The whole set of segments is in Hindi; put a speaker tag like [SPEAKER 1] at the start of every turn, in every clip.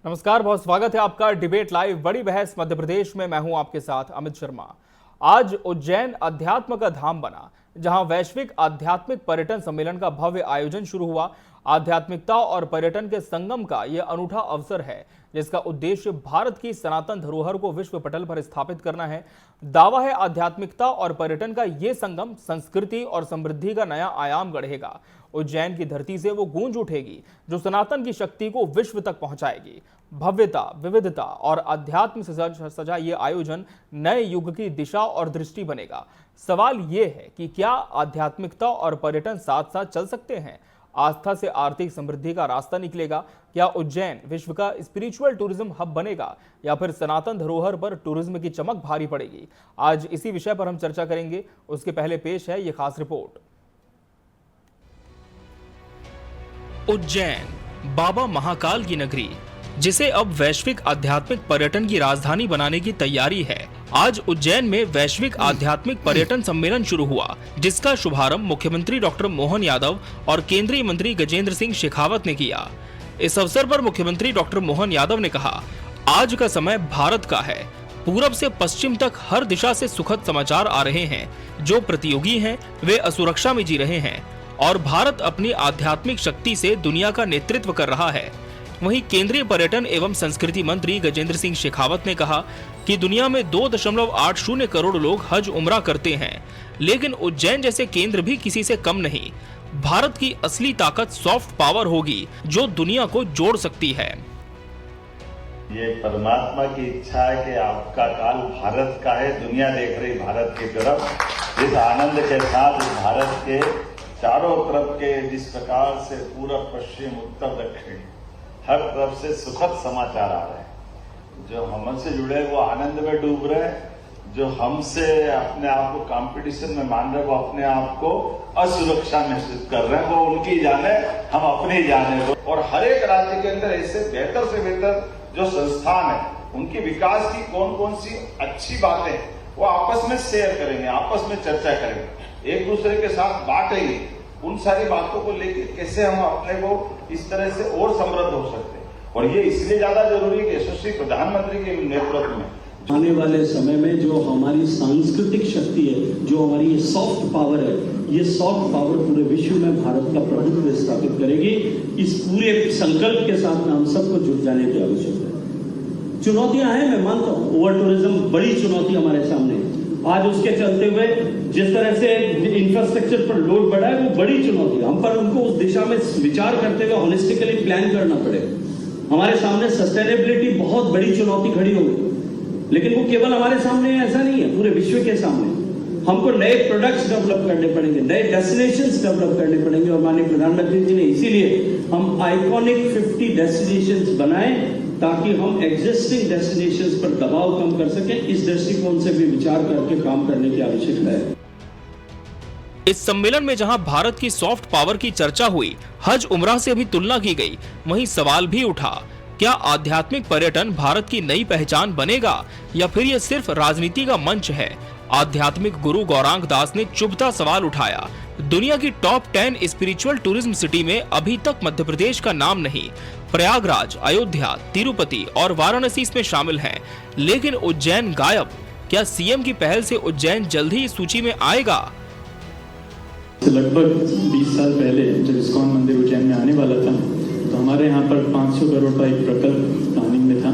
[SPEAKER 1] नमस्कार, बहुत स्वागत है आपका डिबेट लाइव बड़ी बहस मध्य प्रदेश में। मैं हूं आपके साथ अमित शर्मा। आज उज्जैन अध्यात्म का धाम बना, जहां वैश्विक आध्यात्मिक पर्यटन सम्मेलन का भव्य आयोजन शुरू हुआ। आध्यात्मिकता और पर्यटन के संगम का यह अनूठा अवसर है, जिसका उद्देश्य भारत की सनातन धरोहर को विश्व पटल पर स्थापित करना है। दावा है आध्यात्मिकता और पर्यटन का ये संगम संस्कृति और समृद्धि का नया आयाम गढ़ेगा। उज्जैन की धरती से वो गूंज उठेगी जो सनातन की शक्ति को विश्व तक पहुंचाएगी। भव्यता, विविधता और अध्यात्म से सजा ये आयोजन नए युग की दिशा और दृष्टि बनेगा। सवाल ये है कि क्या आध्यात्मिकता और पर्यटन साथ साथ चल सकते हैं? आस्था से आर्थिक समृद्धि का रास्ता निकलेगा? क्या उज्जैन विश्व का स्पिरिचुअल टूरिज्म हब बनेगा या फिर सनातन धरोहर पर टूरिज्म की चमक भारी पड़ेगी? आज इसी विषय पर हम चर्चा करेंगे। उसके पहले पेश है ये खास रिपोर्ट। उज्जैन, बाबा महाकाल की नगरी, जिसे अब वैश्विक आध्यात्मिक पर्यटन की राजधानी बनाने की तैयारी है। आज उज्जैन में वैश्विक आध्यात्मिक पर्यटन सम्मेलन शुरू हुआ, जिसका शुभारंभ मुख्यमंत्री डॉक्टर मोहन यादव और केंद्रीय मंत्री गजेंद्र सिंह शेखावत ने किया। इस अवसर पर मुख्यमंत्री डॉक्टर मोहन यादव ने कहा, आज का समय भारत का है। पूरब से पश्चिम तक हर दिशा से सुखद समाचार आ रहे हैं। जो प्रतियोगी हैं वे असुरक्षा में जी रहे हैं और भारत अपनी आध्यात्मिक शक्ति से दुनिया का नेतृत्व कर रहा है। वहीं केंद्रीय पर्यटन एवं संस्कृति मंत्री गजेंद्र सिंह शेखावत ने कहा कि दुनिया में 2.80 करोड़ लोग हज उम्रा करते हैं, लेकिन उज्जैन जैसे केंद्र भी किसी से कम नहीं। भारत की असली ताकत सॉफ्ट पावर होगी जो दुनिया को जोड़ सकती है।
[SPEAKER 2] ये परमात्मा की इच्छा है कि आपका काल भारत का है, दुनिया देख रही भारत की तरफ। इस आनंद के साथ भारत के चारों तरफ के जिस प्रकार से पूरब, पश्चिम, उत्तर, दक्षिण हर तरफ से सुखद समाचार आ रहे हैं। जो हमसे जुड़े वो आनंद में डूब रहे हैं, जो हमसे अपने आप को कंपटीशन में मान रहे वो अपने आप को असुरक्षा महसूस कर रहे हैं। वो उनकी जाने, हम अपनी जाने। और हर एक राज्य के अंदर ऐसे बेहतर से बेहतर जो संस्थान है, उनकी विकास की कौन कौन सी अच्छी बातें वो आपस में शेयर करेंगे, आपस में चर्चा करेंगे, एक दूसरे के साथ बांटेंगे। उन सारी बातों को लेकर कैसे हम अपने को इस तरह से और समृद्ध हो सकते हैं। और ये इसलिए ज्यादा जरूरी है कि यशस्वी प्रधानमंत्री के नेतृत्व में
[SPEAKER 3] आने वाले समय में जो हमारी सांस्कृतिक शक्ति है, जो हमारी ये सॉफ्ट पावर है, ये सॉफ्ट पावर पूरे विश्व में भारत का प्रभुत्व स्थापित करेगी। इस पूरे संकल्प के साथ में हम सबको जुट जाने की आवश्यकता है। चुनौतियां हैं, मैं मानता हूं, ओवर टूरिज्म बड़ी चुनौती हमारे सामने है। आज उसके चलते हुए जिस तरह से इंफ्रास्ट्रक्चर पर लोड बढ़ा है, वो बड़ी चुनौती है। हम पर उनको उस दिशा में विचार करते हुए हॉलिस्टिकली प्लान करना पड़ेगा। हमारे सामने सस्टेनेबिलिटी बहुत बड़ी चुनौती खड़ी होगी, लेकिन वो केवल हमारे सामने ऐसा नहीं है, पूरे विश्व के सामने। हमको नए प्रोडक्ट्स डेवलप करने पड़ेंगे, नए डेस्टिनेशंस डेवलप करने पड़ेंगे। और माननीय प्रधानमंत्री जी ने इसीलिए हम आइकॉनिक 50 डेस्टिनेशंस बनाए, ताकि हम एग्जिस्टिंग डेस्टिनेशंस पर दबाव कम कर सकें। इस दृष्टिकोण से भी विचार करके काम करने की आवश्यकता है।
[SPEAKER 1] इस सम्मेलन में जहां भारत की सॉफ्ट पावर की चर्चा हुई, हज उम्रा से भी तुलना की गई, वहीं सवाल भी उठा, क्या आध्यात्मिक पर्यटन भारत की नई पहचान बनेगा या फिर यह सिर्फ राजनीति का मंच है? आध्यात्मिक गुरु गौरांग दास ने चुभता सवाल उठाया, दुनिया की टॉप 10 स्पिरिचुअल टूरिज्म सिटी में अभी तक मध्य प्रदेश का नाम नहीं। प्रयागराज, अयोध्या, तिरुपति और वाराणसी इसमें शामिल हैं, लेकिन उज्जैन गायब। क्या सीएम की पहल से उज्जैन जल्द ही इस सूची में आएगा?
[SPEAKER 4] लगभग 20 साल पहले जब इस्कॉन मंदिर उज्जैन में आने वाला था, तो हमारे यहाँ पर 500 करोड़ का एक प्रकल्प प्लानिंग में था,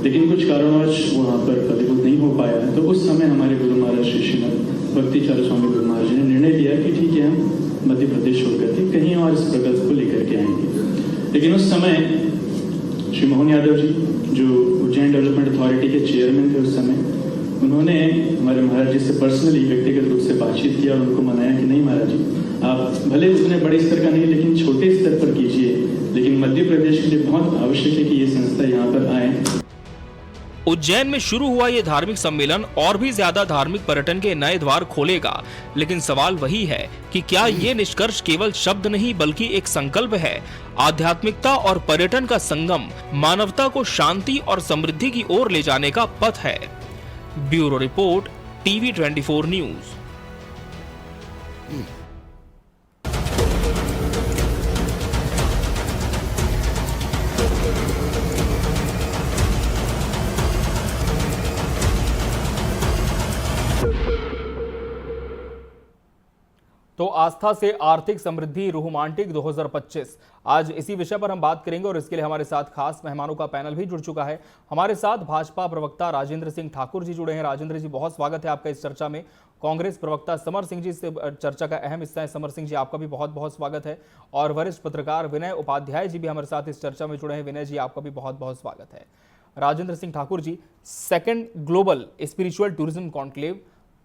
[SPEAKER 4] लेकिन कुछ कारणवश वहाँ पर फलीभूत नहीं हो पाया। तो उस समय हमारे गुरु महाराज श्री श्रीमद भक्ति चारू स्वामी गुरु महाराज जी ने निर्णय लिया कि ठीक है, हम मध्य प्रदेश होकर के कहीं और इस प्रकल्प को लेकर के आएंगे। लेकिन उस समय श्री मोहन यादव जी, जो उज्जैन डेवलपमेंट अथॉरिटी के चेयरमैन थे उस समय, उन्होंने हमारे महाराज जी से पर्सनली व्यक्तिगत रूप से बातचीत किया और उनको मनाया कि नहीं महाराज जी, आप भले उतने बड़े स्तर का नहीं लेकिन छोटे स्तर पर कीजिए, लेकिन मध्य प्रदेश के लिए बहुत आवश्यक है कि ये संस्था यहाँ पर आए।
[SPEAKER 1] उज्जैन में शुरू हुआ ये धार्मिक सम्मेलन और भी ज्यादा धार्मिक पर्यटन के नए द्वार खोलेगा, लेकिन सवाल वही है कि क्या ये निष्कर्ष केवल शब्द नहीं बल्कि एक संकल्प है? आध्यात्मिकता और पर्यटन का संगम मानवता को शांति और समृद्धि की ओर ले जाने का पथ है। Bureau report, TV 24 news. तो आस्था से आर्थिक समृद्धि रोमांटिक 2025। आज इसी विषय पर हम बात करेंगे और इसके लिए हमारे साथ खास मेहमानों का पैनल भी जुड़ चुका है। हमारे साथ भाजपा प्रवक्ता राजेंद्र सिंह ठाकुर जी जुड़े हैं। राजेंद्र जी, बहुत स्वागत है आपका इस चर्चा में। कांग्रेस प्रवक्ता समर सिंह जी से चर्चा का अहम हिस्सा है। समर सिंह जी, आपका भी बहुत बहुत स्वागत है। और वरिष्ठ पत्रकार विनय उपाध्याय जी भी हमारे साथ इस चर्चा में जुड़े हैं। विनय जी, आपका भी बहुत बहुत स्वागत है। Rajendra Singh Thakur ji, second global spiritual tourism conclave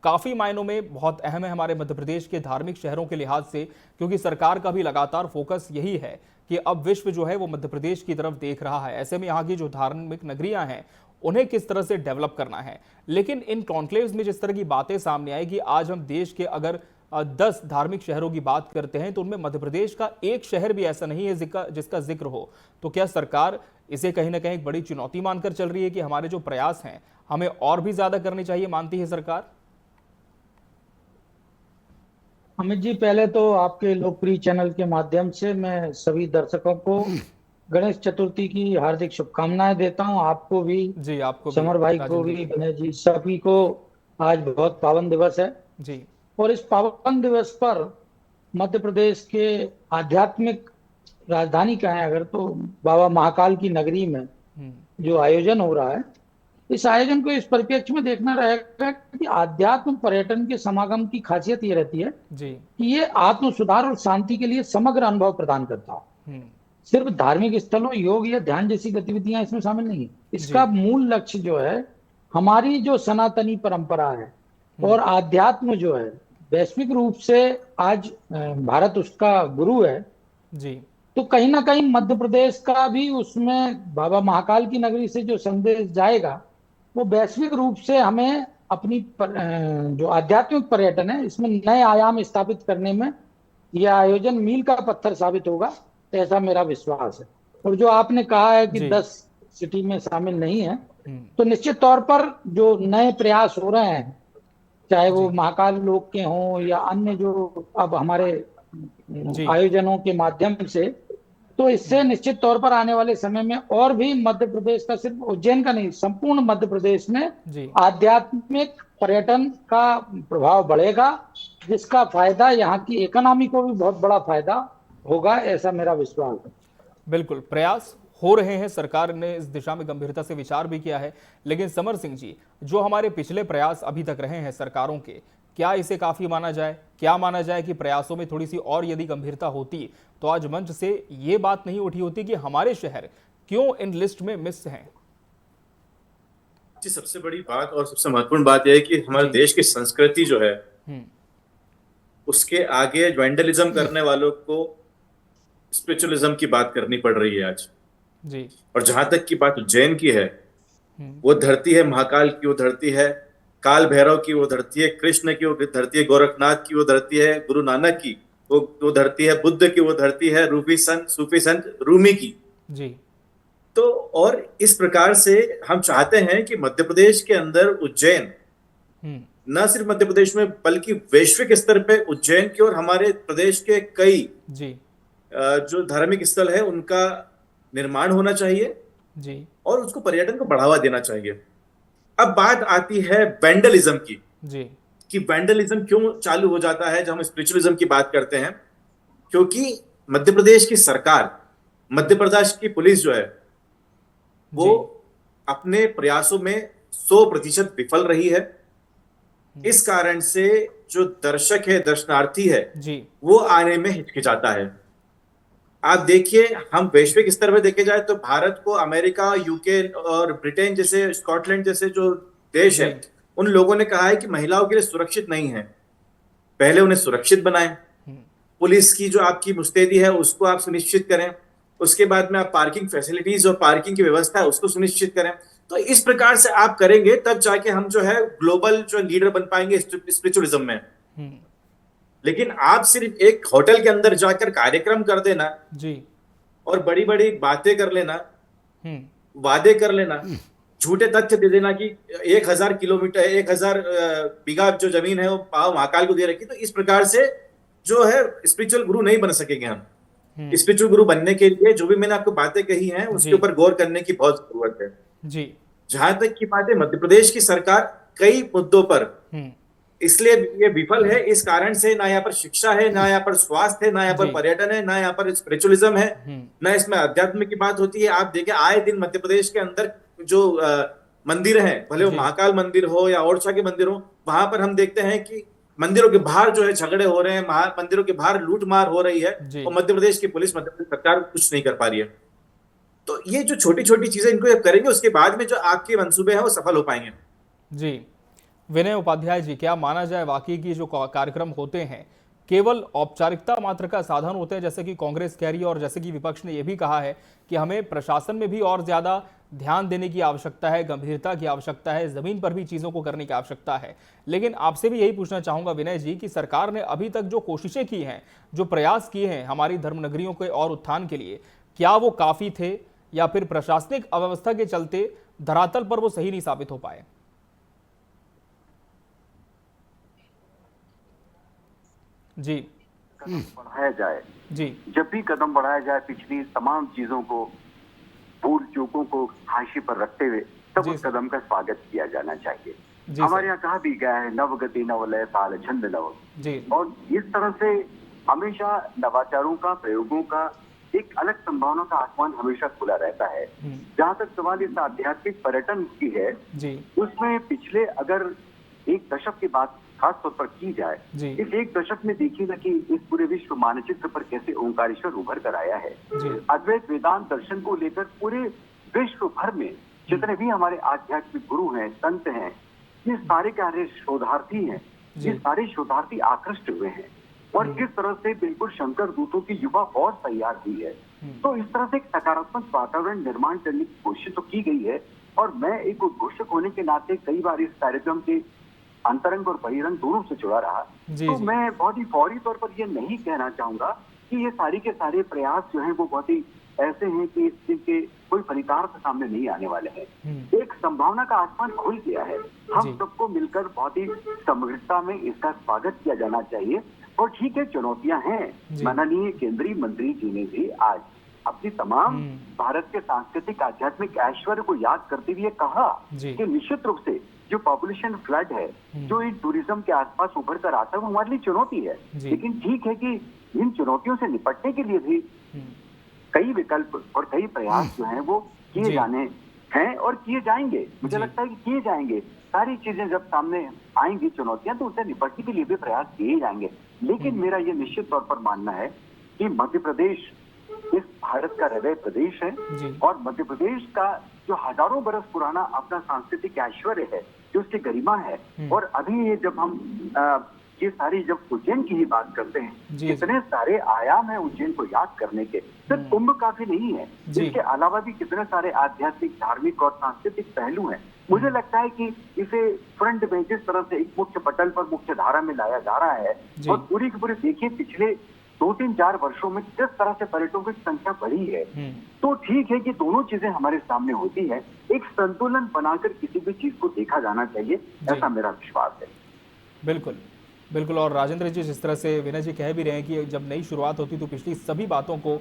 [SPEAKER 1] काफी मायनों में बहुत अहम है हमारे मध्य प्रदेश के धार्मिक शहरों के लिहाज से, क्योंकि सरकार का भी लगातार फोकस यही है कि अब विश्व जो है वो मध्य प्रदेश की तरफ देख रहा है। ऐसे में यहाँ की जो धार्मिक नगरियां हैं उन्हें किस तरह से डेवलप करना है। लेकिन इन कॉन्क्लेव्स में जिस तरह की बातें सामने आई कि आज हम देश के अगर 10 धार्मिक शहरों की बात करते हैं तो उनमें मध्य प्रदेश का एक शहर भी ऐसा नहीं है जिसका जिक्र हो। तो क्या सरकार इसे कहीं ना कहीं एक बड़ी चुनौती मानकर चल रही है कि हमारे जो प्रयास हैं हमें और भी ज्यादा करनी चाहिए, मानती है सरकार?
[SPEAKER 5] अमित जी, पहले तो आपके लोकप्रिय चैनल के माध्यम से मैं सभी दर्शकों को गणेश चतुर्थी की हार्दिक शुभकामनाएं देता हूं। आपको भी
[SPEAKER 1] जी, आपको
[SPEAKER 5] समर भाई को भी, विनय जी, सभी को आज बहुत पावन दिवस है
[SPEAKER 1] जी।
[SPEAKER 5] और इस पावन दिवस पर मध्य प्रदेश के आध्यात्मिक राजधानी कहें अगर तो बाबा महाकाल की नगरी में जो आयोजन हो रहा है, इस आयोजन को इस परिप्रेक्ष्य में देखना रहेगा कि आध्यात्म पर्यटन के समागम की खासियत ये रहती है
[SPEAKER 1] जी
[SPEAKER 5] कि ये आत्म सुधार और शांति के लिए समग्र अनुभव प्रदान करता है। सिर्फ धार्मिक स्थलों, योग या ध्यान जैसी गतिविधियां इसमें शामिल नहीं है। इसका मूल लक्ष्य जो है हमारी जो सनातनी परंपरा है और आध्यात्म जो है वैश्विक रूप से आज भारत उसका गुरु है जी। तो कहीं ना कहीं मध्य प्रदेश का भी उसमें बाबा महाकाल की नगरी से जो संदेश जाएगा वो वैश्विक रूप से हमें अपनी जो आध्यात्मिक पर्यटन है इसमें नए आयाम स्थापित करने में यह आयोजन मील का पत्थर साबित होगा, ऐसा मेरा विश्वास है। और जो आपने कहा है कि 10 सिटी में शामिल नहीं है, तो निश्चित तौर पर जो नए प्रयास हो रहे हैं, चाहे वो महाकाल लोक के हों या अन्य जो अब हमारे आयोजनों के माध्यम से, तो इससे निश्चित तौर पर आने वाले समय में और भी मध्य प्रदेश का, सिर्फ उज्जैन का नहीं, संपूर्ण मध्य प्रदेश में आध्यात्मिक पर्यटन का प्रभाव बढ़ेगा, जिसका फायदा यहाँ की इकोनॉमी को भी बहुत बड़ा फायदा होगा, ऐसा मेरा विश्वास है।
[SPEAKER 1] बिल्कुल, प्रयास हो रहे हैं, सरकार ने इस दिशा में गंभीरता से विचार भी किया है। लेकिन समर सिंह जी, जो हमारे पिछले प्रयास अभी तक रहे हैं सरकारों के, क्या इसे काफी माना जाए? क्या माना जाए कि प्रयासों में थोड़ी सी और यदि गंभीरता होती तो आज मंच से ये बात नहीं उठी होती कि हमारे शहर क्यों इन लिस्ट में मिस हैं?
[SPEAKER 6] जी, सबसे बड़ी बात और सबसे महत्वपूर्ण बात यह है कि हमारे देश की संस्कृति जो है उसके आगे वैंडलिज्म करने वालों को स्पिरिचुअलिज्म की बात करनी पड़ रही है आज जी। और जहां तक की बात उज्जैन की है, वो धरती है महाकाल की, वो धरती है काल भैरव की, वो धरती है कृष्ण की, वो धरती है गोरखनाथ की, वो धरती है गुरु नानक की, वो धरती है बुद्ध की, वो धरती है सूफी संत रूमी की जी। तो और इस प्रकार से हम चाहते हैं कि मध्य प्रदेश के अंदर उज्जैन, न सिर्फ मध्य प्रदेश में बल्कि वैश्विक स्तर पे उज्जैन की और हमारे प्रदेश के कई जी जो धार्मिक स्थल है उनका निर्माण होना चाहिए जी, और उसको पर्यटन को बढ़ावा देना चाहिए। अब बात आती है वैंडलिज्म की जी, कि वैंडलिज्म क्यों चालू हो जाता है जब हम स्पिरिचुअलिज्म की बात करते हैं। क्योंकि मध्य प्रदेश की सरकार, मध्य प्रदेश की पुलिस जो है वो अपने प्रयासों में 100% विफल रही है। इस कारण से जो दर्शक है, दर्शनार्थी है जी, वो आने में हिचकिचाता है। आप देखिए, हम वैश्विक स्तर पर देखे जाए तो भारत को अमेरिका, यूके और ब्रिटेन जैसे, स्कॉटलैंड जैसे जो देश है, उन लोगों ने कहा है कि महिलाओं के लिए सुरक्षित नहीं है, पहले उन्हें सुरक्षित बनाएं, पुलिस की जो आपकी मुस्तैदी है उसको आप सुनिश्चित करें, उसके बाद में आप पार्किंग फैसिलिटीज और पार्किंग की व्यवस्था है उसको सुनिश्चित करें। तो इस प्रकार से आप करेंगे तब जाके हम जो है ग्लोबल जो लीडर बन पाएंगे स्पिरिचुअलिज्म में। लेकिन आप सिर्फ एक होटल के अंदर जाकर कार्यक्रम कर देना जी, और बड़ी बड़ी बातें कर लेना, वादे कर लेना, झूठे तथ्य दे देना कि 1000 किलोमीटर 1000 बीघा जो जमीन है वो महाकाल को दे रखी, तो इस प्रकार से जो है स्पिरिचुअल गुरु नहीं बन सकेंगे हम। स्पिरिचुअल गुरु बनने के लिए जो भी मैंने आपको बातें कही हैं उसके ऊपर गौर करने की बहुत जरूरत है जी। जहां तक की बात है, मध्य प्रदेश की सरकार कई मुद्दों पर इसलिए ये विफल है। इस कारण से ना यहाँ पर शिक्षा है, ना यहाँ पर स्वास्थ्य है, ना यहाँ पर
[SPEAKER 1] जी।
[SPEAKER 6] पर्यटन है, ना यहाँ पर स्पिरिचुअलिज्म है, ना इसमें अध्यात्म की बात होती है। आप देखिए आए दिन मध्य प्रदेश के अंदर जो मंदिर हैं, भले वो
[SPEAKER 1] जी।
[SPEAKER 6] महाकाल मंदिर हो या ओरछा के मंदिर हो, वहां पर हम देखते हैं कि मंदिरों के बाहर जो है झगड़े हो रहे हैं, मंदिरों के बाहर लूटमार हो रही है,
[SPEAKER 1] जी।
[SPEAKER 6] और मध्य प्रदेश की पुलिस, मध्य प्रदेश सरकार कुछ नहीं कर पा रही है। तो ये जो छोटी छोटी चीजें इनको जब करेंगे, उसके बाद में जो आपके मंसूबे हैं वो सफल हो पाएंगे।
[SPEAKER 1] जी, विनय उपाध्याय जी, क्या माना जाए वाकई की जो कार्यक्रम होते हैं केवल औपचारिकता मात्र का साधन होते हैं, जैसे कि कांग्रेस कह रही है और जैसे कि विपक्ष ने यह भी कहा है कि हमें प्रशासन में भी और ज्यादा ध्यान देने की आवश्यकता है, गंभीरता की आवश्यकता है, जमीन पर भी चीजों को करने की आवश्यकता है। लेकिन आपसे भी यही पूछना चाहूंगा विनय जी कि सरकार ने अभी तक जो कोशिशें की हैं, जो प्रयास किए हैं हमारी धर्मनगरियों के और उत्थान के लिए, क्या वो काफी थे या फिर प्रशासनिक अव्यवस्था के चलते धरातल पर वो सही नहीं साबित हो पाए? जी,
[SPEAKER 7] कदम बढ़ाया जाए,
[SPEAKER 1] जी,
[SPEAKER 7] जब भी कदम बढ़ाया जाए पिछली तमाम चीजों को, भूल चूकों को हाशिए पर रखते हुए तब
[SPEAKER 1] जी
[SPEAKER 7] उस
[SPEAKER 1] सर।
[SPEAKER 7] कदम का स्वागत किया जाना चाहिए।
[SPEAKER 1] जी
[SPEAKER 7] हमारे
[SPEAKER 1] सर।
[SPEAKER 7] यहाँ कहा भी गया है, नव गति नव लय ताल छंद नव।
[SPEAKER 1] जी,
[SPEAKER 7] और इस तरह से हमेशा नवाचारों का, प्रयोगों का एक अलग संभावना का आसमान हमेशा खुला रहता है। जहाँ तक सवाल इस आध्यात्मिक पर्यटन की है,
[SPEAKER 1] जी,
[SPEAKER 7] उसमें पिछले अगर एक दशक की बात खास तौर पर की जाए,
[SPEAKER 1] जी।
[SPEAKER 7] इस एक दशक में देखिएगा कि इस पूरे विश्व मानचित्र पर कैसे ओंकारेश्वर उभर कर आया है।
[SPEAKER 1] जी।
[SPEAKER 7] अद्वैत वेदांत दर्शन को लेकर पूरे विश्व भर में जितने भी हमारे आध्यात्मिक गुरु हैं, संत हैं, ये सारे कार्य शोधार्थी हैं,
[SPEAKER 1] जी।
[SPEAKER 7] ये सारे शोधार्थी आकृष्ट हुए हैं। और किस तरह से बिल्कुल शंकर दूतों की युवा फौज तैयार हुई है। तो इस तरह से एक सकारात्मक वातावरण निर्माण करने की कोशिश तो की गई है। और मैं एक उद्घोषक होने के नाते कई बार इस कार्यक्रम के अंतरंग और बहिरंग दोनों से जुड़ा रहा।
[SPEAKER 1] जी,
[SPEAKER 7] तो
[SPEAKER 1] जी।
[SPEAKER 7] मैं बहुत ही फौरी तौर पर ये नहीं कहना चाहूंगा कि ये सारी के सारे प्रयास जो हैं वो बहुत ही ऐसे हैं कि जिनके कोई फलितार्थ सामने नहीं आने वाले हैं। एक संभावना का आसमान खुल गया है। हम
[SPEAKER 1] जी।
[SPEAKER 7] सबको मिलकर बहुत ही समग्रता में इसका स्वागत किया जाना चाहिए। और ठीक है, चुनौतियां हैं।
[SPEAKER 1] जी।
[SPEAKER 7] माननीय केंद्रीय मंत्री जी ने भी आज अपनी तमाम भारत के सांस्कृतिक आध्यात्मिक ऐश्वर्य को याद करते हुए कहा
[SPEAKER 1] जी।
[SPEAKER 7] कि निश्चित रूप से जो पॉपुलेशन फ्लड है, जो इन टूरिज्म के आसपास उभर कर आता है, वो हमारे लिए चुनौती है।
[SPEAKER 1] जी।
[SPEAKER 7] लेकिन ठीक है कि इन चुनौतियों से निपटने के लिए भी कई विकल्प और कई प्रयास जो हैं वो किए
[SPEAKER 1] जी।
[SPEAKER 7] जाने हैं और किए जाएंगे। मुझे
[SPEAKER 1] जी।
[SPEAKER 7] लगता है कि किए जाएंगे। सारी चीजें जब सामने आएंगी चुनौतियां, तो उनसे निपटने के लिए भी प्रयास किए जाएंगे। लेकिन मेरा ये निश्चित तौर पर मानना है कि मध्य प्रदेश इस भारत का हृदय प्रदेश है।
[SPEAKER 1] जी।
[SPEAKER 7] और मध्य प्रदेश का जो हजारों बरस पुराना अपना सांस्कृतिक ऐश्वर्य है, जो उसकी गरिमा है, और अभी ये जब हम ये सारी जब उज्जैन की ही बात करते हैं,
[SPEAKER 1] जी।
[SPEAKER 7] कितने सारे आयाम हैं उज्जैन को याद करने के। सिर्फ कुंभ काफी नहीं है,
[SPEAKER 1] जी।
[SPEAKER 7] इसके अलावा भी कितने सारे आध्यात्मिक, धार्मिक और सांस्कृतिक पहलू हैं। मुझे लगता है कि इसे फ्रंट में जिस तरह से एक मुख्य पटल पर, मुख्य धारा में लाया जा रहा है,
[SPEAKER 1] जी।
[SPEAKER 7] और पूरी की पूरी देखिए पिछले 2-3-4 वर्षों में जिस तरह से पर्यटकों की संख्या बढ़ी है, तो ठीक है कि दोनों चीजें हमारे सामने होती है। एक संतुलन बनाकर किसी भी चीज को देखा जाना चाहिए, ऐसा मेरा विश्वास है।
[SPEAKER 1] बिल्कुल, बिल्कुल। और राजेंद्र जी, जिस तरह से विनय जी कह भी रहे हैं कि जब नई शुरुआत होती तो पिछली सभी बातों को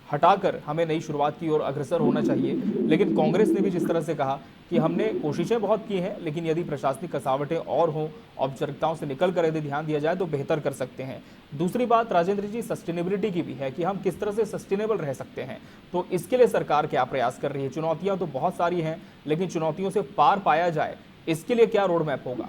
[SPEAKER 1] हटाकर हमें नई शुरुआत की ओर अग्रसर होना चाहिए। लेकिन कांग्रेस ने भी जिस तरह से कहा कि हमने कोशिशें बहुत की हैं, लेकिन यदि प्रशासनिक कसावटें और हों, औपचारिकताओं से निकल कर यदि ध्यान दिया जाए तो बेहतर कर सकते हैं। दूसरी बात राजेंद्र जी, सस्टेनेबिलिटी की भी है कि हम किस तरह से सस्टेनेबल रह सकते हैं। तो इसके लिए सरकार क्या प्रयास कर रही है? चुनौतियां तो बहुत सारी हैं, लेकिन चुनौतियों से पार पाया जाए, इसके लिए क्या रोड मैप होगा?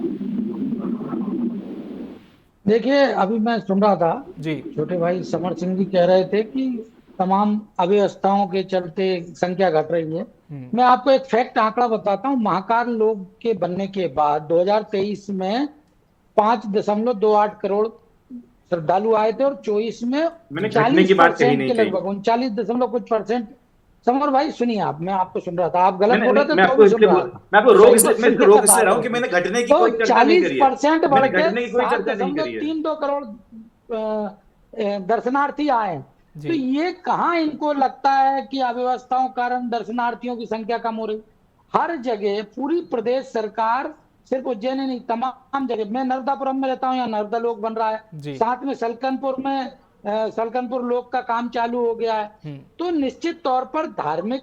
[SPEAKER 5] देखिए, अभी मैं सुन रहा था
[SPEAKER 1] जी,
[SPEAKER 5] छोटे भाई समर सिंह जी कह रहे थे कि तमाम अव्यवस्थाओं के चलते संख्या घट रही है। मैं आपको एक फैक्ट आंकड़ा बताता हूँ। महाकाल लोक के बनने के बाद 2023 में 5.28 करोड़ श्रद्धालु आए थे और 24 में
[SPEAKER 6] मैंने घटने की बात कही नहीं
[SPEAKER 5] के
[SPEAKER 6] थी।
[SPEAKER 5] लगभग 39 दशमलव कुछ परसेंट। समर भाई सुनिए, आप, मैं आपको सुन रहा था, आप गलत बोल रहे थे।
[SPEAKER 6] मैं आपको रोक इसलिए रहा हूं कि मैंने घटने की कोई चर्चा नहीं करी है।
[SPEAKER 5] 40% बढ़ के
[SPEAKER 6] घटने की कोई चर्चा नहीं करी है।
[SPEAKER 5] 7.32 करोड़ दर्शनार्थी आए। तो ये कहाँ इनको लगता है कि अव्यवस्थाओं के कारण दर्शनार्थियों की संख्या कम हो रही? हर जगह पूरी प्रदेश सरकार, सिर्फ उज्जैन ही नहीं, तमाम जगह। मैं नर्मदापुरम में रहता हूँ, यहाँ नर्मदा लोक बन रहा है, साथ में सलकनपुर में सलकनपुर लोक का काम चालू हो गया है। तो निश्चित तौर पर धार्मिक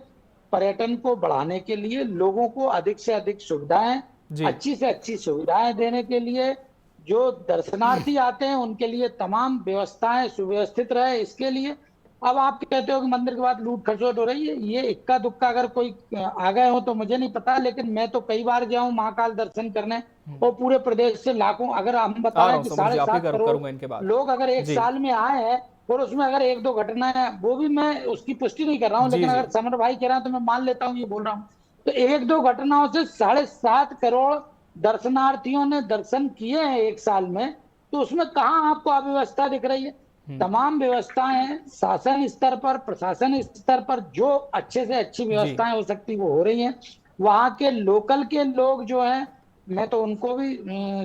[SPEAKER 5] पर्यटन को बढ़ाने के लिए लोगों को अधिक से अधिक सुविधाएं, अच्छी से अच्छी सुविधाएं देने के लिए जो दर्शनार्थी आते हैं उनके लिए तमाम व्यवस्थाएं सुव्यवस्थित रहे, इसके लिए। अब आप कहते हो कि मंदिर के बाद लूट खसोट हो रही है, ये इक्का दुक्का अगर कोई आ गए हो तो मुझे नहीं पता, लेकिन मैं तो कई बार गया हूँ महाकाल दर्शन करने, और पूरे प्रदेश से लाखों, अगर हम
[SPEAKER 1] आ
[SPEAKER 5] बता
[SPEAKER 1] रहा
[SPEAKER 5] रहे
[SPEAKER 1] हूँ
[SPEAKER 5] हैं कि
[SPEAKER 1] समर जी, आप ही
[SPEAKER 5] 7.5
[SPEAKER 1] करूंगा इनके
[SPEAKER 5] करोड़
[SPEAKER 1] बाद।
[SPEAKER 5] लोग अगर एक
[SPEAKER 1] जी
[SPEAKER 5] साल में आए हैं, और उसमें अगर 1-2 घटनाएं, वो भी मैं उसकी पुष्टि नहीं कर रहा हूँ,
[SPEAKER 1] जी
[SPEAKER 5] लेकिन
[SPEAKER 1] जी
[SPEAKER 5] अगर समर भाई कह रहे हैं तो मैं मान लेता हूँ, ये बोल रहा हूँ, तो 1-2 घटनाओं से 7.5 करोड़ दर्शनार्थियों ने दर्शन किए हैं एक साल में, तो उसमें कहाँ आपको अव्यवस्था दिख रही है? तमाम व्यवस्थाएं शासन स्तर पर, प्रशासन स्तर पर जो अच्छे से अच्छी व्यवस्थाएं हो सकती वो हो रही हैं। वहां के लोकल के लोग जो हैं, मैं तो उनको भी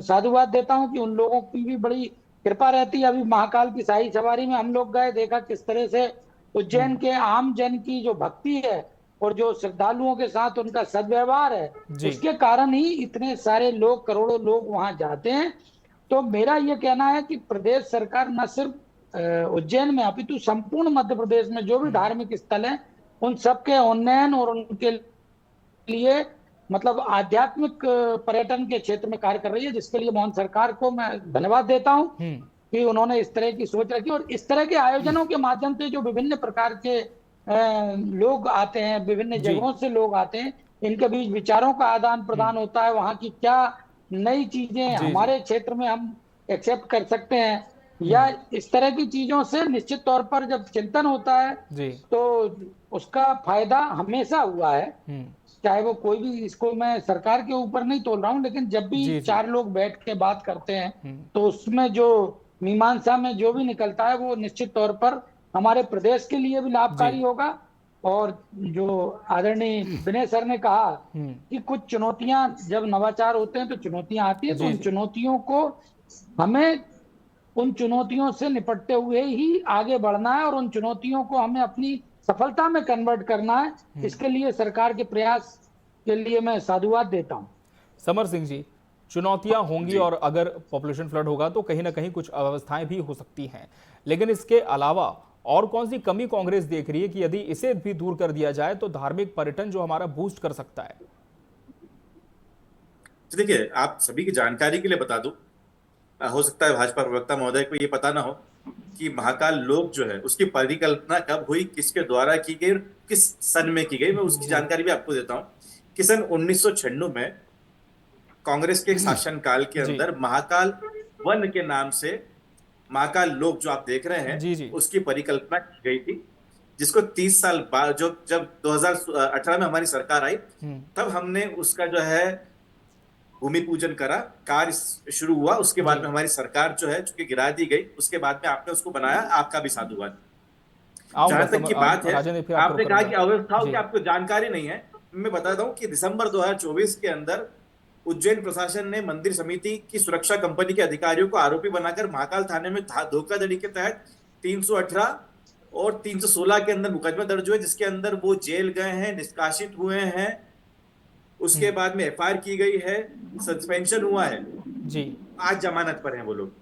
[SPEAKER 5] साधुवाद देता हूं कि उन लोगों की भी बड़ी कृपा रहती है। अभी महाकाल की शाही सवारी में हम लोग गए, देखा किस तरह से उज्जैन के आम जन की जो भक्ति है और जो श्रद्धालुओं के साथ उनका सद्व्यवहार है,
[SPEAKER 1] जी
[SPEAKER 5] उसके कारण ही इतने सारे लोग, करोड़ों लोग वहां जाते हैं। तो मेरा ये कहना है कि प्रदेश सरकार न सिर्फ उज्जैन में अपितु संपूर्ण मध्य प्रदेश में जो भी धार्मिक स्थल है, उन सबके उन्नयन और उनके लिए मतलब आध्यात्मिक पर्यटन के क्षेत्र में कार्य कर रही है, जिसके लिए मोहन सरकार को मैं धन्यवाद देता हूं कि उन्होंने इस तरह की सोच रखी। और इस तरह के आयोजनों के माध्यम से जो विभिन्न प्रकार के लोग आते हैं, विभिन्न
[SPEAKER 1] जी
[SPEAKER 5] जगहों से लोग आते हैं, इनके बीच विचारों का आदान प्रदान होता है, वहां की क्या नई चीजें
[SPEAKER 1] जी जी
[SPEAKER 5] हमारे क्षेत्र में हम एक्सेप्ट कर सकते हैं, या इस तरह की चीजों से निश्चित तौर पर जब चिंतन होता है
[SPEAKER 1] जी
[SPEAKER 5] तो उसका फायदा हमेशा हुआ है। चाहे वो कोई भी, इसको मैं सरकार के ऊपर नहीं तोल रहा हूं, लेकिन जब भी
[SPEAKER 1] जी जी
[SPEAKER 5] 4 लोग बैठ के बात करते हैं तो उसमें जो मीमांसा में जो भी निकलता है वो निश्चित तौर पर हमारे प्रदेश के लिए भी लाभकारी होगा। और जो आदरणीय विनय सर ने कहा कि कुछ चुनौतियां, जब नवाचार होते हैं तो चुनौतियां आती है, तो
[SPEAKER 1] जी
[SPEAKER 5] उन
[SPEAKER 1] जी
[SPEAKER 5] चुनौतियों को हमें, उन चुनौतियों से निपटते हुए ही आगे बढ़ना है, और उन चुनौतियों को हमें अपनी सफलता में कन्वर्ट करना है। इसके लिए सरकार के प्रयास के लिए मैं साधुवाद देता हूं।
[SPEAKER 1] समर सिंह जी, चुनौतियां होंगी और अगर पॉपुलेशन फ्लड होगा तो कहीं ना कहीं कुछ अव्यवस्थाएं भी हो सकती हैं, लेकिन इसके अलावा और कौन सी कमी कांग्रेस देख रही है कि यदि इसे भी दूर कर दिया जाए तो धार्मिक पर्यटन जो हमारा बूस्ट कर सकता है?
[SPEAKER 6] देखिए, आप सभी की जानकारी के लिए बता दूं, हो सकता है भाजपा प्रवक्ता महोदय को ये पता ना हो कि महाकाल लोक जो है उसकी परिकल्पना कब हुई, किसके द्वारा की गई, किस सन में की गई। मैं उसकी जानकारी भी आपको देता हूं कि सन 1996 में कांग्रेस के शासनकाल के अंदर महाकाल वन के नाम से महाकाल लोक जो आप देख रहे हैं
[SPEAKER 1] जी जी
[SPEAKER 6] उसकी परिकल्पना की गई थी, जिसको 30 साल बाद, जो जब 2018 में हमारी सरकार आई, तब हमने उसका जो है भूमि पूजन करा, कार्य शुरू हुआ। उसके बाद में हमारी सरकार जो है चूंकि गिरा दी गई, उसके बाद में आपने उसको बनाया, आपका भी साधुवाद। जहां तक की बात है, आपने कहा कि अव्यवस्थाओं की आपको जानकारी नहीं है, मैं बताता हूं कि दिसंबर 2024 के अंदर उज्जैन प्रशासन ने मंदिर समिति की सुरक्षा कंपनी के अधिकारियों को आरोपी बनाकर महाकाल थाने में धोखाधड़ी के तहत 318 और 316 के अंदर मुकदमा दर्ज हुए, जिसके अंदर वो जेल गए हैं, निष्कासित हुए हैं। उसके बाद में एफआईआर की गई है, सस्पेंशन हुआ है
[SPEAKER 1] जी,
[SPEAKER 6] आज जमानत पर हैं वो लोग।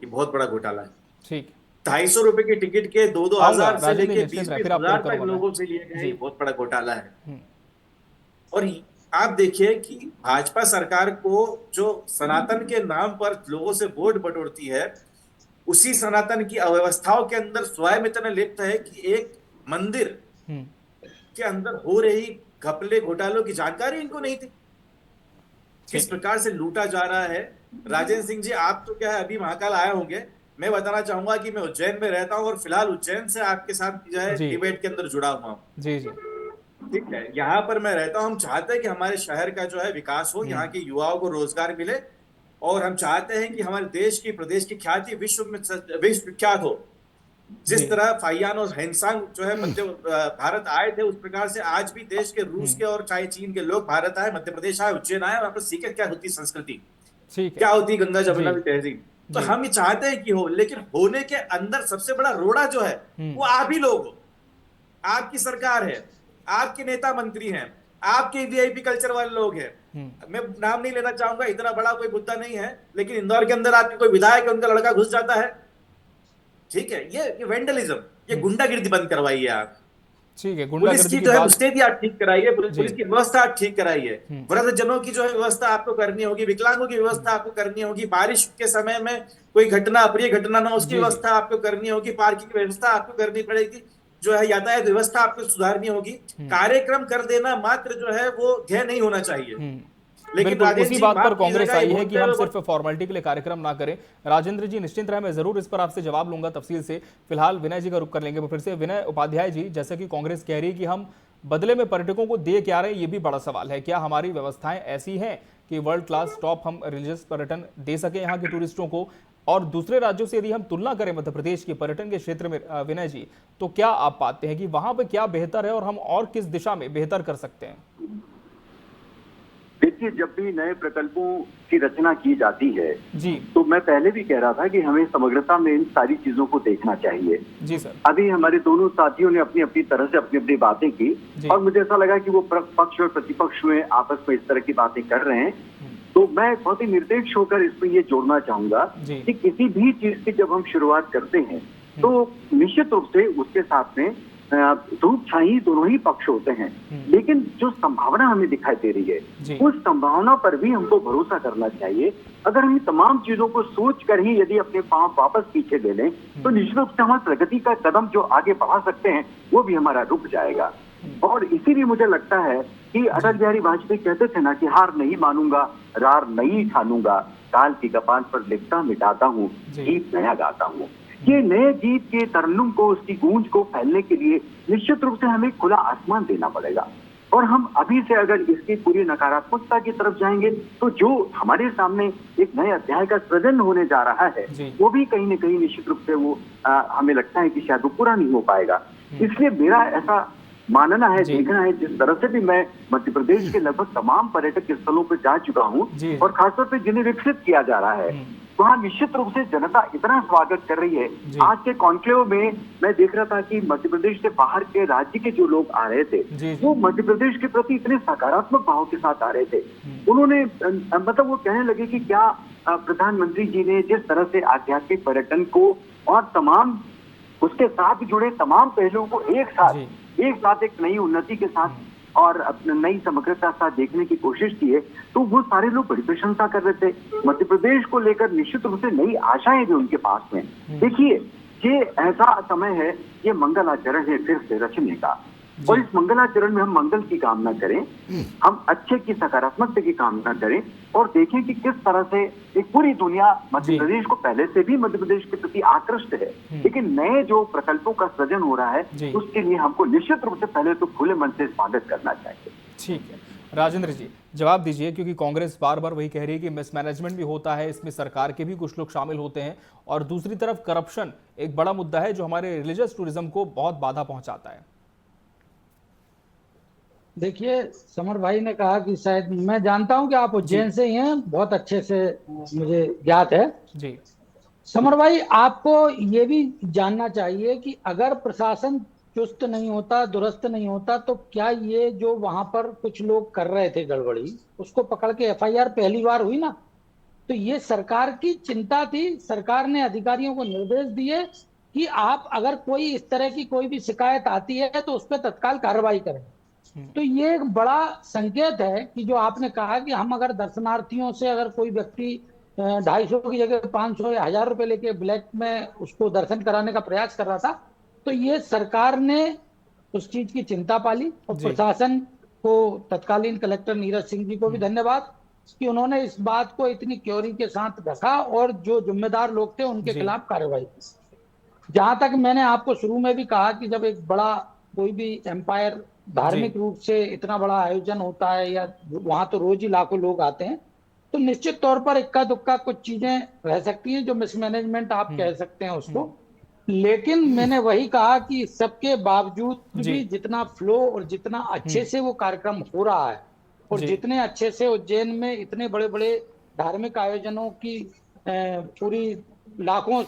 [SPEAKER 6] ये बहुत बड़ा घोटाला है।
[SPEAKER 1] ठीक,
[SPEAKER 6] 250 रुपए की टिकट के 2-2 हजार से लेके 20-20 हजार तक लोगों से लिए गए, बहुत बड़ा घोटाला है। और आप देखिए कि भाजपा सरकार को जो सनातन के नाम पर लोगों से वोट बटोरती है, उसी सनातन की अव्यवस्थाओं के अंदर स्वयं इतना लिप्त है कि एक मंदिर के अंदर हो रही घपले घोटालों की जानकारी इनको नहीं थी, किस प्रकार से लूटा जा रहा है। राजेंद्र सिंह जी, आप तो क्या है अभी महाकाल आए होंगे, मैं बताना चाहूंगा कि मैं उज्जैन में रहता हूं और फिलहाल उज्जैन से आपके साथ जो है डिबेट के अंदर जुड़ा हुआ हूं।
[SPEAKER 1] जी जी,
[SPEAKER 6] ठीक है, यहाँ पर मैं रहता हूं। हम चाहते हैं कि हमारे शहर का जो है विकास हो, यहाँ के युवाओं को रोजगार मिले, और हम चाहते हैं कि हमारे देश की, प्रदेश की ख्याति विश्व विख्यात हो। जिस तरह फाइयान और हैंसांग जो है मध्य भारत आए थे, उस प्रकार से आज भी देश के, रूस के और चाहे चीन के लोग भारत आए, मध्य प्रदेश आए, उज्जैन आए, वहां पर सीखे क्या होती संस्कृति, क्या होती गंगा जमुना की तहजीब। तो हम ये चाहते हैं कि हो, लेकिन होने के अंदर सबसे बड़ा रोड़ा जो है वो आप ही लोग हो। आपकी सरकार है, आपके नेता मंत्री हैं, आपके वीआईपी कल्चर वाले लोग हैं। मैं नाम नहीं लेना चाहूंगा, इतना बड़ा कोई मुद्दा नहीं है, लेकिन इंदौर के अंदर आपके कोई विधायक है, उनका लड़का घुस जाता है। ठीक है, ये वेंडलिज्म, ये गुंडागिर्दी बंद करवाइए आप।
[SPEAKER 1] ठीक है,
[SPEAKER 6] पुलिस
[SPEAKER 1] गुंडागर्दी
[SPEAKER 6] की
[SPEAKER 1] की
[SPEAKER 6] जो है
[SPEAKER 1] बात।
[SPEAKER 6] मुस्तैदी आप ठीक कराइए,
[SPEAKER 1] जी।
[SPEAKER 6] पुलिस की व्यवस्था आप ठीक कराइए, वृद्धजनों की जो है व्यवस्था आपको करनी होगी, विकलांगों की व्यवस्था आपको करनी होगी, बारिश के समय में कोई घटना, अप्रिय घटना ना, उसकी
[SPEAKER 1] जी जी
[SPEAKER 6] व्यवस्था आपको करनी होगी, पार्किंग की व्यवस्था आपको करनी पड़ेगी, जो है यातायात व्यवस्था आपको सुधारनी होगी। कार्यक्रम कर देना मात्र जो है वो ध्येय नहीं होना चाहिए। लेकिन
[SPEAKER 1] बिल्कुल,
[SPEAKER 6] राजेंद्र
[SPEAKER 1] उसी
[SPEAKER 6] जी
[SPEAKER 1] बात पर
[SPEAKER 6] माफ
[SPEAKER 1] कांग्रेस
[SPEAKER 6] कीजिएगा, ये
[SPEAKER 1] आई है कि
[SPEAKER 6] बोलते
[SPEAKER 1] हम
[SPEAKER 6] हुए
[SPEAKER 1] सिर्फ फॉर्मेलिटी के लिए कार्यक्रम ना करें। राजेंद्र जी निश्चिंत रहे, मैं जरूर इस पर आपसे जवाब लूंगा तफसील से। फिलहाल विनय जी का रुख कर लेंगे। फिर से विनय उपाध्याय जी, जैसा कि कांग्रेस कह रही है कि हम बदले में पर्यटकों को दे क्या रहे हैं, ये भी बड़ा सवाल है। क्या हमारी व्यवस्थाएं ऐसी हैं कि वर्ल्ड क्लास टॉप हम रिलीजियस पर्यटन दे सके यहाँ के टूरिस्टों को? और दूसरे राज्यों से यदि हम तुलना करें मध्य प्रदेश के पर्यटन के क्षेत्र में विनय जी, तो क्या आप पाते हैं कि वहां पर क्या बेहतर है और हम और किस दिशा में बेहतर कर सकते हैं?
[SPEAKER 7] देखिए, जब भी नए प्रकल्पों की रचना की जाती है
[SPEAKER 1] जी
[SPEAKER 7] तो मैं पहले भी कह रहा था कि हमें समग्रता में इन सारी चीजों को देखना चाहिए।
[SPEAKER 1] जी सर।
[SPEAKER 7] अभी हमारे दोनों साथियों ने अपनी अपनी तरह से अपनी अपनी बातें की और मुझे ऐसा लगा कि वो पक्ष और प्रतिपक्ष हुए आपस में इस तरह की बातें कर रहे हैं। तो मैं बहुत ही निरपेक्ष होकर इसमें ये जोड़ना चाहूंगा कि किसी भी चीज की जब हम शुरुआत करते हैं तो निश्चित रूप से उसके साथ में धूप छाई दोनों ही पक्ष होते हैं, लेकिन जो संभावना हमें दिखाई दे रही है उस संभावना पर भी हमको भरोसा करना चाहिए। अगर हम तमाम चीजों को सोच कर ही यदि अपने पांव वापस पीछे ले लें तो निश्चित रूप से हम प्रगति का कदम जो आगे बढ़ा सकते हैं वो भी हमारा रुक जाएगा। और इसीलिए मुझे लगता है कि अटल बिहारी वाजपेयी कहते थे ना कि हार नहीं मानूंगा, रार नहीं ठानूंगा, काल की कपान पर लिखता मिटाता हूँ, गीत नया गाता हूँ। ये नए गीत के तरन्नुम को, उसकी गूंज को फैलने के लिए निश्चित रूप से हमें खुला आसमान देना पड़ेगा। और हम अभी से अगर इसकी पूरी नकारात्मकता की तरफ जाएंगे तो जो हमारे सामने एक नए अध्याय का सृजन होने जा रहा है वो भी कहीं न कहीं निश्चित रूप से वो हमें लगता है कि शायद वो पूरा नहीं हो पाएगा। इसलिए मेरा ऐसा मानना है, देखना है, जिस तरह से भी मैं मध्य प्रदेश के लगभग तमाम पर्यटक स्थलों पर जा चुका हूँ और खासतौर पर जिन्हें विकसित किया जा रहा है वहाँ निश्चित रूप से जनता इतना स्वागत कर रही है। आज के कॉन्क्लेव में मैं देख रहा था कि मध्य प्रदेश से बाहर के राज्य के जो लोग आ रहे थे वो मध्य प्रदेश के प्रति इतने सकारात्मक भाव के साथ आ रहे थे। उन्होंने मतलब वो कहने लगे कि क्या प्रधानमंत्री जी ने जिस तरह से आध्यात्मिक पर्यटन को और तमाम उसके साथ जुड़े तमाम पहलुओं को एक साथ एक नई उन्नति के साथ और अपने नई समग्रता साथ देखने की कोशिश की है, तो वो सारे लोग बड़ी प्रशंसा कर रहे थे। मध्य प्रदेश को लेकर निश्चित रूप से नई आशाएं भी उनके पास में। देखिए, ये ऐसा समय है, ये मंगलाचरण है फिर से रचने का, और इस मंगलाचरण में हम मंगल की कामना करें, हम अच्छे की सकारात्मकता की कामना करें और देखें कि किस तरह से एक पूरी दुनिया मध्य प्रदेश को पहले से भी मध्य प्रदेश के प्रति आकृष्ट है, लेकिन नए जो प्रकल्पों का सृजन हो रहा है उसके लिए हमको निश्चित रूप से पहले तो खुले मन से स्वागत करना चाहिए।
[SPEAKER 1] ठीक है, राजेंद्र जी जवाब दीजिए, क्योंकि कांग्रेस बार बार वही कह रही है कि मिसमैनेजमेंट भी होता है, इसमें सरकार के भी कुछ लोग शामिल होते हैं, और दूसरी तरफ करप्शन एक बड़ा मुद्दा है जो हमारे रिलीजियस टूरिज्म को बहुत बाधा पहुंचाता है।
[SPEAKER 5] देखिए, समर भाई ने कहा कि शायद, मैं जानता हूं कि आप उज्जैन से ही हैं, बहुत अच्छे से मुझे ज्ञात है जी। समर भाई, आपको ये भी जानना चाहिए कि अगर प्रशासन चुस्त नहीं होता, दुरुस्त नहीं होता, तो क्या ये जो वहां पर कुछ लोग कर रहे थे गड़बड़ी, उसको पकड़ के एफआईआर पहली बार हुई ना, तो ये सरकार की चिंता थी। सरकार ने अधिकारियों को निर्देश दिए कि आप अगर कोई इस तरह की कोई भी शिकायत आती है तो उस पर तत्काल कार्रवाई करें। तो ये एक बड़ा संकेत है कि जो आपने कहा कि हम अगर दर्शनार्थियों से अगर कोई व्यक्ति 250 की जगह 500 या 1000 रुपए लेके ब्लैक में उसको दर्शन कराने का प्रयास कर रहा था, तो ये सरकार ने उस चीज की चिंता पाली और प्रशासन को, तत्कालीन कलेक्टर नीरज सिंह जी को भी धन्यवाद कि उन्होंने इस बात को इतनी क्योरी के साथ रखा और जो जिम्मेदार लोग थे उनके खिलाफ कार्रवाई की। जहां तक मैंने आपको शुरू में भी कहा कि जब एक बड़ा कोई भी एम्पायर धार्मिक रूप से इतना बड़ा आयोजन होता है, या वहां तो रोज ही लाखों लोग आते हैं, तो निश्चित तौर पर इक्का दुक्का कुछ चीजें रह सकती हैं जो मिसमैनेजमेंट आप कह सकते हैं उसको। लेकिन मैंने वही कहा कि सबके बावजूद भी जितना फ्लो और जितना अच्छे से वो कार्यक्रम हो रहा है और जितने अच्छे से उज्जैन में इतने बड़े बड़े धार्मिक आयोजनों की पूरी लाखों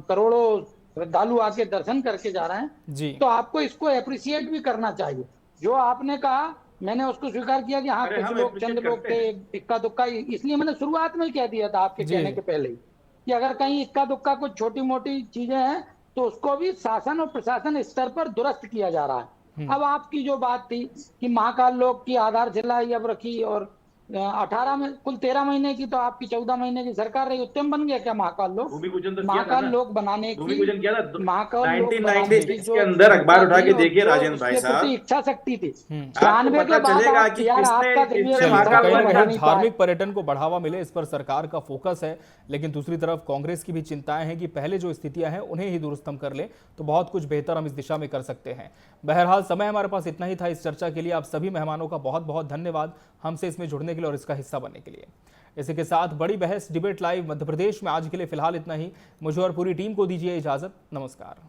[SPEAKER 5] करोड़ों श्रद्धालु आके दर्शन करके जा रहे हैं, तो आपको इसको एप्रिसिएट भी करना चाहिए। जो आपने कहा मैंने उसको स्वीकार किया कि हाँ कुछ लोग, चंद लोग थे, इक्का दुक्का, इसलिए मैंने शुरुआत में कह दिया था आपके कहने के पहले ही कि अगर कहीं इक्का दुक्का कुछ छोटी मोटी चीजें हैं तो उसको भी शासन और प्रशासन स्तर पर दुरुस्त किया जा रहा है। अब आपकी जो बात थी कि महाकाल लोक की आधारशिला ही अब रखी और 18 में कुल 13 महीने की तो आपकी 14 महीने की सरकार रही, उत्तम बन गया क्या महाकाल लोक?
[SPEAKER 6] भूमि पूजन तो किया था
[SPEAKER 5] महाकाल
[SPEAKER 6] ना।
[SPEAKER 5] लोक बनाने की,
[SPEAKER 6] भूमि पूजन किया था
[SPEAKER 5] महाकाल लोक बनाने की
[SPEAKER 6] 1996
[SPEAKER 5] जो
[SPEAKER 6] के अंदर अखबार उठा के
[SPEAKER 5] और
[SPEAKER 6] देखिए
[SPEAKER 5] जो
[SPEAKER 6] राजेंद्र भाई
[SPEAKER 5] उसके
[SPEAKER 6] साहब,
[SPEAKER 5] प्रति इच्छा शक्ति थी।
[SPEAKER 6] आपको
[SPEAKER 5] 93 के
[SPEAKER 6] पता
[SPEAKER 5] बाद
[SPEAKER 6] चलेगा
[SPEAKER 5] आप
[SPEAKER 6] कि
[SPEAKER 5] यार
[SPEAKER 6] किसने
[SPEAKER 5] आपका दिव्य
[SPEAKER 6] किसने
[SPEAKER 1] चलिए,
[SPEAKER 6] महाकाल
[SPEAKER 1] तो कहीं ना
[SPEAKER 6] लोक
[SPEAKER 5] बना
[SPEAKER 1] कहीं
[SPEAKER 5] नहीं पाया।
[SPEAKER 1] धार्मिक पर्यटन को बढ़ावा मिले, इस पर सरकार का फोकस है। लेकिन दूसरी तरफ कांग्रेस की भी चिंताएं हैं कि पहले जो स्थितियां हैं उन्हें ही दुरुस्त हम कर ले तो बहुत कुछ बेहतर हम इस दिशा में कर सकते हैं। बहरहाल समय हमारे पास इतना ही था इस चर्चा के लिए। आप सभी मेहमानों का बहुत बहुत धन्यवाद हमसे इसमें जुड़ने के लिए और इसका हिस्सा बनने के लिए। इसी के साथ बड़ी बहस डिबेट लाइव मध्य प्रदेश में आज के लिए फिलहाल इतना ही। मुझे और पूरी टीम को दीजिए इजाजत। नमस्कार।